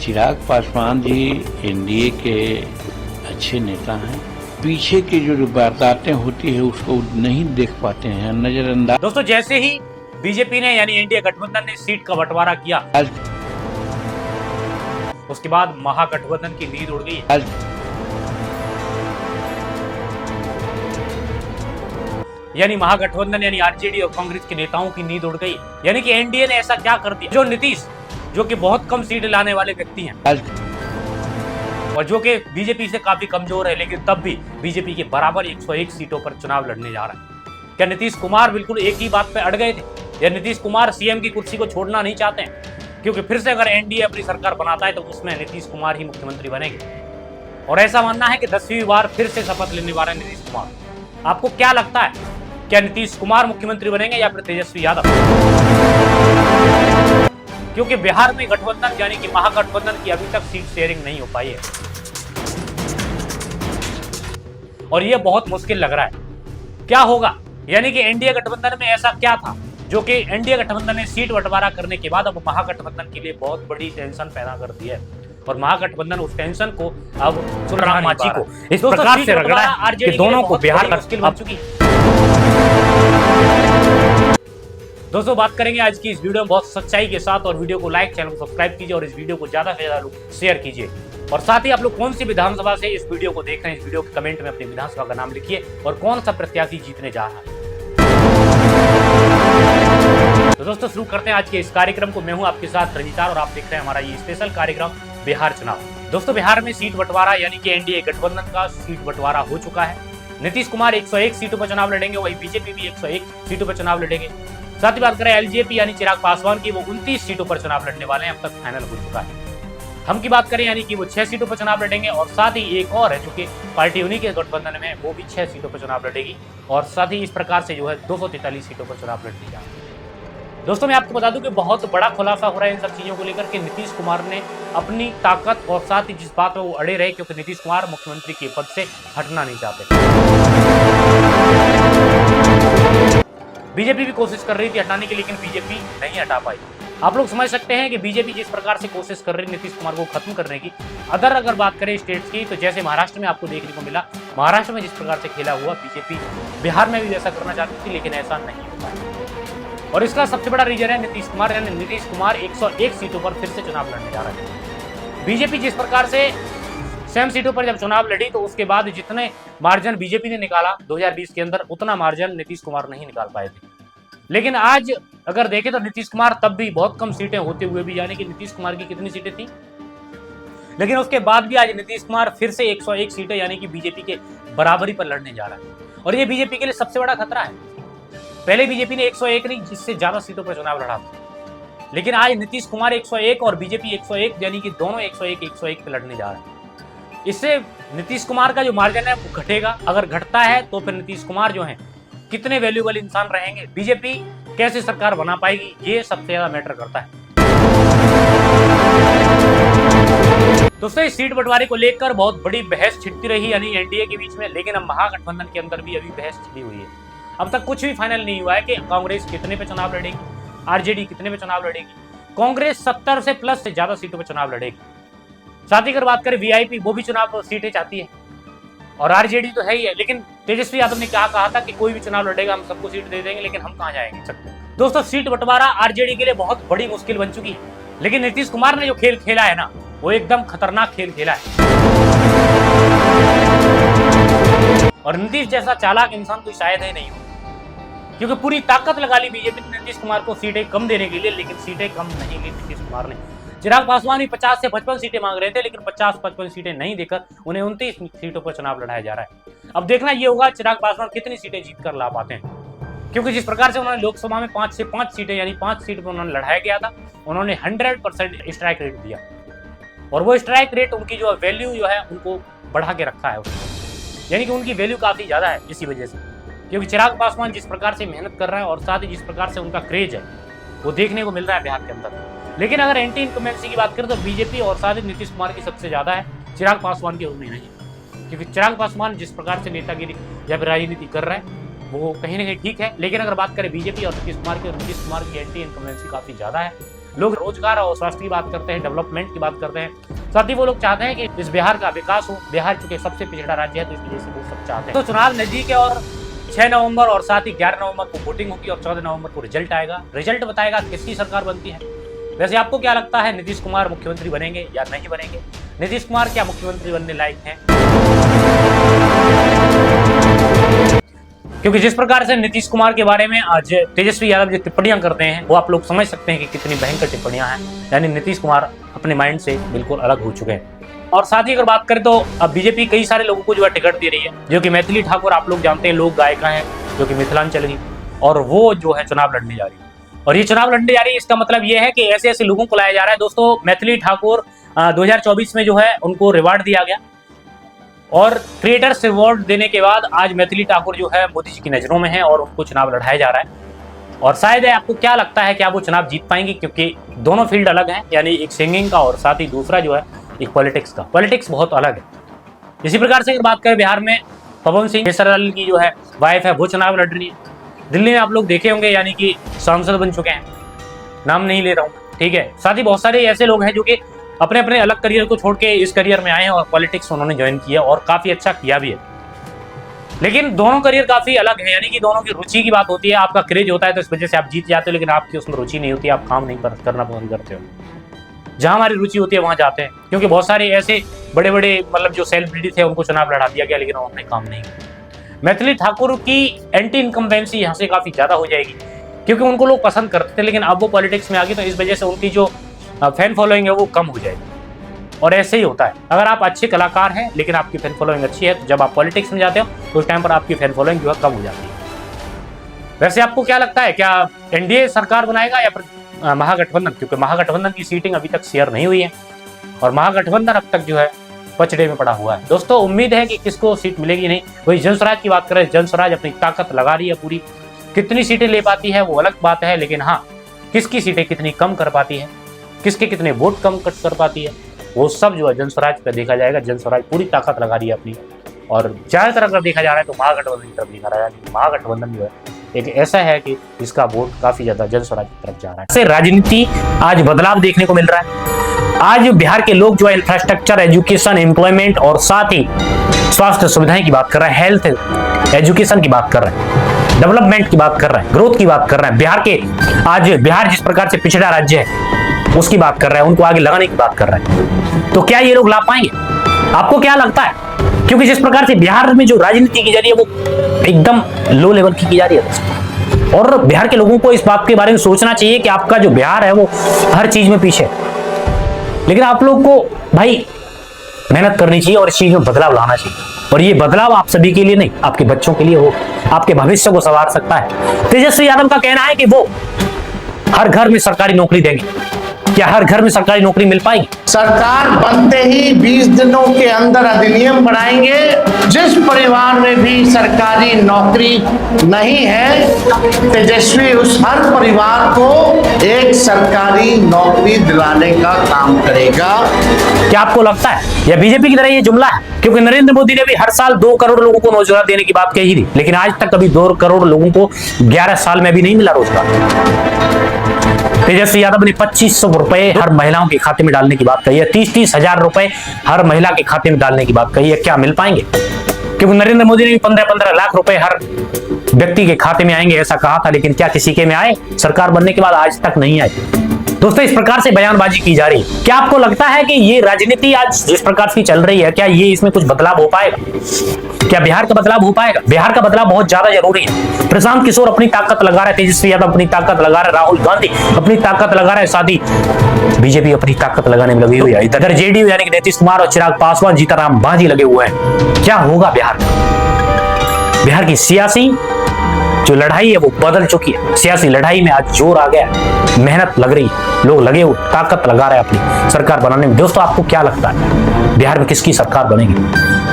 Chirag Paswan ji NDA के अच्छे नेता हैं। पीछे की जो वारदातें होती है उसको नहीं देख पाते हैं, नजरअंदाज। दोस्तों, जैसे ही बीजेपी ने यानी एनडीए गठबंधन ने सीट का बंटवारा किया, उसके बाद महागठबंधन की नींद उड़ गई। यानी महागठबंधन यानी आरजेडी और कांग्रेस के नेताओं की नींद उड़ गई। यानी कि एनडीए ने ऐसा क्या कर दिया, जो नीतीश जो कि बहुत कम सीट लाने वाले व्यक्ति हैं और जो कि बीजेपी से काफी कमजोर है, लेकिन तब भी बीजेपी के बराबर 101 सीटों पर चुनाव लड़ने जा रहा है। क्या नीतीश कुमार बिल्कुल एक ही बात पे अड़ गए थे, या नीतीश कुमार सीएम की कुर्सी को छोड़ना नहीं चाहते हैं? क्योंकि फिर से अगर एनडीए अपनी सरकार बनाता है तो उसमें नीतीश कुमार ही मुख्यमंत्री बनेंगे और ऐसा मानना है कि 10वीं बार फिर से शपथ लेने वाले नीतीश कुमार। आपको क्या लगता है, क्या नीतीश कुमार मुख्यमंत्री बनेंगे या फिर तेजस्वी यादव? क्योंकि बिहार में गठबंधन यानी कि महागठबंधन की अभी तक सीट शेयरिंग नहीं हो पाई है और यह बहुत मुश्किल लग रहा है। क्या होगा, यानी कि एनडीए गठबंधन में ऐसा क्या था जो कि एनडीए गठबंधन ने सीट बंटवारा करने के बाद अब महागठबंधन के लिए बहुत बड़ी टेंशन पैदा कर दी है और महागठबंधन उस टेंशन को अब सुलराम मांझी को इस प्रकार से रगड़ा है कि दोनों को बिहार मुश्किल बन चुकी है। दोस्तों, बात करेंगे आज की इस वीडियो में बहुत सच्चाई के साथ, और वीडियो को लाइक, चैनल को सब्सक्राइब कीजिए और इस वीडियो को ज्यादा से ज्यादा लोग शेयर कीजिए। और साथ ही आप लोग कौन सी विधानसभा से इस वीडियो को देख रहे हैं, इस वीडियो के कमेंट में अपनी विधानसभा का नाम लिखिए और कौन सा प्रत्याशी जीतने जा रहा है। तो दोस्तों, शुरू करते हैं आज के इस कार्यक्रम को। मैं हूं आपके साथ रजितार और आप देख रहे हैं हमारा ये स्पेशल कार्यक्रम बिहार चुनाव। दोस्तों, बिहार में सीट बंटवारा यानी कि एनडीए गठबंधन का सीट बंटवारा हो चुका है। नीतीश कुमार 101 सीटों पर चुनाव लड़ेंगे, वही बीजेपी भी 101 सीटों पर चुनाव लड़ेंगे। साथ ही बात करें एलजेपी यानी चिराग पासवान की, वो 29 सीटों पर चुनाव लड़ने वाले हैं, अब तक फाइनल हो चुका है। हम की बात करें यानी कि वो 6 सीटों पर चुनाव लड़ेंगे और साथ ही एक और है जो कि पार्टी उन्हीं के गठबंधन में, वो भी 6 सीटों पर चुनाव लड़ेगी और साथ ही इस प्रकार से जो है 243 सीटों पर चुनाव लड़ने जा रही है। दोस्तों, मैं आपको बता दूं कि बहुत बड़ा खुलासा हो रहा है इन सब चीजों को लेकर के नीतीश कुमार ने अपनी ताकत और साथ ही जिस बात में वो अड़े रहे, क्योंकि नीतीश कुमार मुख्यमंत्री के पद से हटना नहीं चाहते। बीजेपी भी कोशिश कर रही थी हटाने की, लेकिन बीजेपी नहीं हटा पाई। आप लोग समझ सकते हैं कि बीजेपी जिस प्रकार से कोशिश कर रही है नीतीश कुमार को खत्म करने की। अगर बात करें स्टेट्स की, तो जैसे महाराष्ट्र में आपको देखने को मिला, महाराष्ट्र में जिस प्रकार से खेला हुआ बीजेपी बिहार में भी वैसा करना चाहती थी, लेकिन ऐसा नहीं हो पाया। और इसका सबसे बड़ा रीजन है नीतीश कुमार, यानी नीतीश कुमार 101 सीटों पर फिर से चुनाव लड़ने जा रहे हैं। बीजेपी जिस प्रकार से सेम सीटों पर जब चुनाव लड़ी, तो उसके बाद जितने मार्जिन बीजेपी ने निकाला 2020 के अंदर, उतना मार्जिन नीतीश कुमार नहीं निकाल पाए थे। लेकिन आज अगर देखें तो नीतीश कुमार तब भी बहुत कम सीटें होते हुए भी, यानी कि नीतीश कुमार की कितनी सीटें थी, लेकिन उसके बाद भी आज नीतीश कुमार फिर से 101 सीटें यानी कि बीजेपी के बराबरी पर लड़ने जा रहा है और ये बीजेपी के लिए सबसे बड़ा खतरा है। पहले बीजेपी ने 101 नहीं, जिससे ज्यादा सीटों पर चुनाव लड़ा था, लेकिन आज नीतीश कुमार 101 और बीजेपी 101 यानी कि दोनों 101 पे लड़ने जा रहे हैं। इससे नीतीश कुमार का जो मार्जिन है वो घटेगा। अगर घटता है तो फिर नीतीश कुमार जो है कितने वैल्यूएबल इंसान रहेंगे, बीजेपी कैसे सरकार बना पाएगी, ये सबसे ज्यादा मैटर करता है। दोस्तों, इस सीट बंटवारे को लेकर बहुत बड़ी बहस छिड़ती रही यानी एनडीए के बीच में, लेकिन अब महागठबंधन के अंदर भी अभी बहस छिड़ी हुई है। अब तक कुछ भी फाइनल नहीं हुआ है कि कांग्रेस कितने पे चुनाव लड़ेगी, आरजेडी कितने पे चुनाव लड़ेगी। कांग्रेस 70 से प्लस से ज्यादा सीटों पर चुनाव लड़ेगी। साथ ही अगर बात करें वीआईपी, वो भी चुनाव सीटें चाहती है और आरजेडी तो है ही है, लेकिन तेजस्वी यादव ने क्या कहा था कि कोई भी चुनाव लड़ेगा हम सबको सीट दे देंगे, लेकिन हम कहां जाएंगे सकते। दोस्तों, सीट बंटवारा आरजेडी के लिए बहुत बड़ी मुश्किल बन चुकी है, लेकिन नीतीश कुमार ने जो खेल खेला है ना, वो एकदम खतरनाक खेल खेला है और नीतीश जैसा चालाक इंसान तो शायद ही नहीं हो, क्योंकि पूरी ताकत लगा ली बीजेपी ने नीतीश कुमार को सीटें कम देने के लिए, लेकिन सीटें कम नहीं ली नीतीश कुमार ने। चिराग पासवान भी 50 से 55 सीटें मांग रहे थे, लेकिन 50-55 सीटें नहीं देकर उन्हें 29 सीटों पर चुनाव लड़ाया जा रहा है। अब देखना ये होगा चिराग पासवान कितनी सीटें जीत कर ला पाते हैं, क्योंकि जिस प्रकार से उन्होंने लोकसभा में 5 से 5 सीटें यानी 5 सीट पर उन्होंने लड़ाया गया था, उन्होंने 100% स्ट्राइक रेट दिया और वो स्ट्राइक रेट उनकी जो वैल्यू जो है उनको बढ़ा के रखा है, यानी कि उनकी वैल्यू काफी ज्यादा है इसी वजह से, क्योंकि चिराग पासवान जिस प्रकार से मेहनत कर रहा है और साथ ही जिस प्रकार से उनका क्रेज है वो देखने को मिल रहा है बिहार के अंदर। लेकिन अगर एंटी इनकम्बेंसी की बात करें तो बीजेपी और साथ ही नीतीश कुमार की सबसे ज्यादा है, चिराग पासवान की उतनी नहीं, क्योंकि चिराग पासवान जिस प्रकार से नेतागिरी या फिर राजनीति कर रहे हैं वो कहीं ना कहीं ठीक है, लेकिन अगर बात करें बीजेपी और नीतीश कुमार की एंटी इनकम्बेंसी काफी ज्यादा है लोग रोजगार और स्वास्थ्य की बात करते हैं, डेवलपमेंट की बात करते हैं, साथ ही वो लोग चाहते हैं कि इस बिहार का विकास हो। बिहार चूंकि सबसे पिछड़ा राज्य है तो इस वजह से वो सब चाहते हैं। तो चुनाव नजदीक है और 6 नवंबर और साथ ही 11 नवंबर को वोटिंग होगी और 14 नवंबर को रिजल्ट आएगा। रिजल्ट बताएगा किसकी सरकार बनती है। वैसे आपको क्या लगता है, नीतीश कुमार मुख्यमंत्री बनेंगे या नहीं बनेंगे? नीतीश कुमार क्या मुख्यमंत्री बनने लायक हैं? क्योंकि जिस प्रकार से नीतीश कुमार के बारे में आज तेजस्वी यादव जो टिप्पणियां करते हैं वो आप लोग समझ सकते हैं कि कितनी भयंकर टिप्पणियां हैं। यानी नीतीश कुमार अपने माइंड से बिल्कुल अलग हो चुके हैं। और साथ ही अगर बात करें तो अब बीजेपी कई सारे लोगों को जो है टिकट दे रही है, जो कि मैथिली ठाकुर आप लोग जानते हैं लोक गायिका हैं जो कि मिथिलांचल की, और वो जो है चुनाव लड़ने जा रही है। और ये चुनाव लड़ने जा रही है, इसका मतलब ये है कि ऐसे ऐसे लोगों को लाया जा रहा है। दोस्तों मैथिली ठाकुर 2024 में जो है उनको रिवार्ड दिया गया और क्रिएटर्स अवार्ड देने के बाद आज मैथिली ठाकुर जो है मोदी जी की नजरों में है और उनको चुनाव लड़ाया जा रहा है। और शायद आपको क्या लगता है कि आप वो चुनाव जीत पाएंगे? क्योंकि दोनों फील्ड अलग हैं, यानी एक सिंगिंग का और साथ ही दूसरा जो है एक पॉलिटिक्स का। पॉलिटिक्स बहुत अलग है। इसी प्रकार से अगर बात करें बिहार में पवन सिंह केसरवाल की जो है वाइफ है वो चुनाव लड़ रही है। दिल्ली में आप लोग देखे होंगे यानी कि सांसद बन चुके हैं, नाम नहीं ले रहा हूँ, ठीक है। साथ ही बहुत सारे ऐसे लोग हैं जो कि अपने अपने अलग करियर को छोड़ के इस करियर में आए हैं और पॉलिटिक्स उन्होंने ज्वाइन किया और काफी अच्छा किया भी है। लेकिन दोनों करियर काफी अलग है, यानी कि दोनों की रुचि की बात होती है। आपका क्रेज होता है तो इस वजह से आप जीत जाते हो, लेकिन आपकी उसमें रुचि नहीं होती, आप काम नहीं करना पसंद करते हो। जहां हमारी रुचि होती है वहां जाते हैं, क्योंकि बहुत सारे ऐसे बड़े बड़े मतलब जो सेलिब्रिटी थे उनको चुनाव लड़ा दिया गया लेकिन उन्होंने काम नहीं किया। मैथिली ठाकुर की एंटी इनकम्बेंसी यहाँ से काफी ज्यादा हो जाएगी, क्योंकि उनको लोग पसंद करते थे लेकिन अब वो पॉलिटिक्स में आ गई तो इस वजह से उनकी जो फैन फॉलोइंग है वो कम हो जाएगी। और ऐसे ही होता है, अगर आप अच्छे कलाकार हैं लेकिन आपकी फैन फॉलोइंग अच्छी है तो जब आप पॉलिटिक्स में जाते हो तो उस टाइम पर आपकी फैन फॉलोइंग जो है कम हो जाती है। वैसे आपको क्या लगता है, क्या एनडीए सरकार बनाएगा या महागठबंधन? क्योंकि महागठबंधन की सीटिंग अभी तक शेयर नहीं हुई है और महागठबंधन अब तक जो है पचड़े में पड़ा हुआ है। दोस्तों उम्मीद है कि किसको सीट मिलेगी नहीं। वही जनस्वराज की बात करें, जनस्वराज अपनी ताकत लगा रही है पूरी। कितनी सीटें ले पाती है वो अलग बात है, लेकिन हाँ किसकी सीटें कितनी कम कर पाती है, किसके कितने वोट कम कर पाती है, वो सब जो है जनस्वराज पे देखा जाएगा। जनस्वराज पूरी ताकत लगा रही है अपनी, और ज्यादातर अगर देखा जा रहा है तो महागठबंधन की तरफ देखा रहा है। महागठबंधन जो है एक ऐसा है कि इसका वोट काफी ज्यादा जनस्वराज की तरफ जा रहा है। ऐसे राजनीति आज बदलाव देखने को मिल रहा है। आज बिहार के लोग जो है इंफ्रास्ट्रक्चर, एजुकेशन, एम्प्लॉयमेंट और साथ ही स्वास्थ्य सुविधाएं की बात कर रहे हैं, हेल्थ एजुकेशन की बात कर रहे हैं, डेवलपमेंट की बात कर रहे हैं, ग्रोथ की बात कर रहे हैं। बिहार के आज बिहार जिस प्रकार से पिछड़ा राज्य है उसकी बात कर रहे हैं, उनको आगे लगाने की बात कर रहे हैं। तो क्या ये लोग ला पाएंगे? आपको क्या लगता है? क्योंकि जिस प्रकार से बिहार में जो राजनीति की जा रही है वो एकदम लो लेवल की जा रही है, और बिहार के लोगों को इस बात के बारे में सोचना चाहिए कि आपका जो बिहार है वो हर चीज में पीछे है। लेकिन आप लोग को भाई मेहनत करनी चाहिए और इस चीज में बदलाव लाना चाहिए, और ये बदलाव आप सभी के लिए नहीं, आपके बच्चों के लिए हो, आपके भविष्य को संवार सकता है। तेजस्वी यादव का कहना है कि वो हर घर में सरकारी नौकरी देंगे। क्या हर घर में सरकारी नौकरी मिल पाएगी? सरकार बनते ही 20 दिनों के अंदर अधिनियम बनाएंगे। जिस परिवार में भी सरकारी नौकरी नहीं है, तेजस्वी उस हर परिवार को एक सरकारी नौकरी दिलाने का काम करेगा। क्या आपको लगता है यह बीजेपी की तरह ये जुमला है? क्योंकि नरेंद्र मोदी ने भी हर साल 2 करोड़ लोगों को रोजगार देने की बात कही थी, लेकिन आज तक कभी 2 करोड़ लोगों को 11 साल में भी नहीं मिला रोजगार। तेजस्वी यादव ने 2500 रुपए हर महिलाओं के खाते में डालने की बात कही है, 30-30 हजार रुपए हर महिला के खाते में डालने की बात कही है। क्या मिल पाएंगे? क्योंकि नरेंद्र मोदी ने भी 15-15 लाख रुपए हर व्यक्ति के खाते में आएंगे ऐसा कहा था, लेकिन क्या किसी के में आए? सरकार बनने के बाद आज तक नहीं आए। दोस्तों इस प्रकार से बयानबाजी की जा रही है। क्या आपको लगता है कि ये राजनीति आज जिस प्रकार से चल रही है, क्या ये इसमें कुछ बदलाव हो पाएगा? क्या बिहार का बदलाव हो पाएगा? बिहार का बदलाव बहुत ज्यादा जरूरी है। प्रशांत किशोर अपनी ताकत लगा रहे, तेजस्वी यादव अपनी ताकत लगा रहे, राहुल गांधी अपनी ताकत लगा रहे, साथ ही बीजेपी अपनी ताकत लगाने में लगी हुई है। इधर जेडीयू यानी कि नीतीश कुमार और चिराग पासवान, जीतनराम मांझी लगे हुए हैं। क्या होगा बिहार में? बिहार की सियासी जो लड़ाई है वो बदल चुकी है। सियासी लड़ाई में आज जोर आ गया, मेहनत लग रही है, लोग लगे हुए ताकत लगा रहे हैं अपनी सरकार बनाने में। दोस्तों आपको क्या लगता है बिहार में किसकी सरकार बनेगी?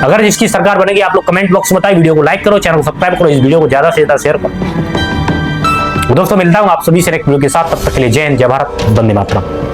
अगर जिसकी सरकार बनेगी आप लोग कमेंट बॉक्स में बताइए। वीडियो को लाइक करो, चैनल को सब्सक्राइब करो, इस वीडियो को ज्यादा से ज्यादा शेयर करो। दोस्तों मिलता हूं आप सभी से एक वीडियो के साथ, तब तक के लिए जय हिंद, जय भारत, वंदे मातरम।